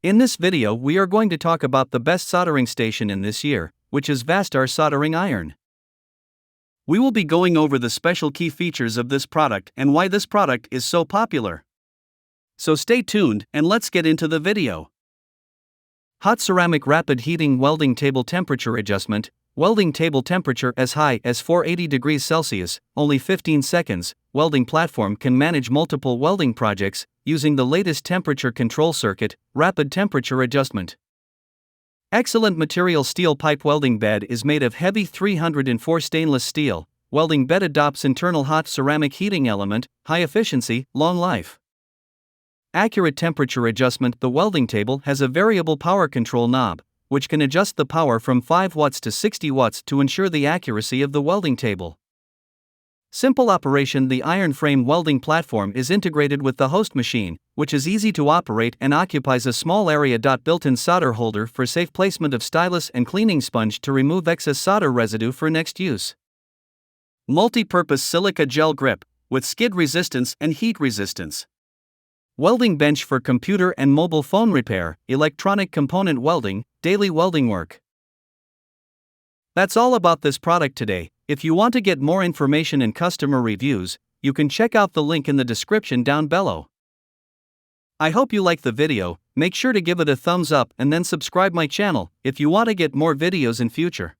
In this video we are going to talk about the best soldering station in this year, which is Vastar soldering iron. We will be going over the special key features of this product and why this product is so popular. So stay tuned and let's get into the video. Hot ceramic rapid heating welding table temperature adjustment. Welding table temperature as high as 480 degrees Celsius, only 15 seconds. Welding platform can manage multiple welding projects using the latest temperature control circuit, rapid temperature adjustment. Excellent material. Steel pipe welding bed is made of heavy 304 stainless steel. Welding bed adopts internal hot ceramic heating element, high efficiency, long life. Accurate temperature adjustment. The welding table has a variable power control knob, which can adjust the power from 5 watts to 60 watts to ensure the accuracy of the welding table. Simple operation. The iron frame welding platform is integrated with the host machine, which is easy to operate and occupies a small area. Built-in solder holder for safe placement of stylus and cleaning sponge to remove excess solder residue for next use. Multi-purpose silica gel grip, with skid resistance and heat resistance. Welding bench for computer and mobile phone repair, electronic component welding, daily welding work. That's all about this product today. If you want to get more information and customer reviews, you can check out the link in the description down below. I hope you like the video. Make sure to give it a thumbs up and then subscribe my channel if you want to get more videos in future.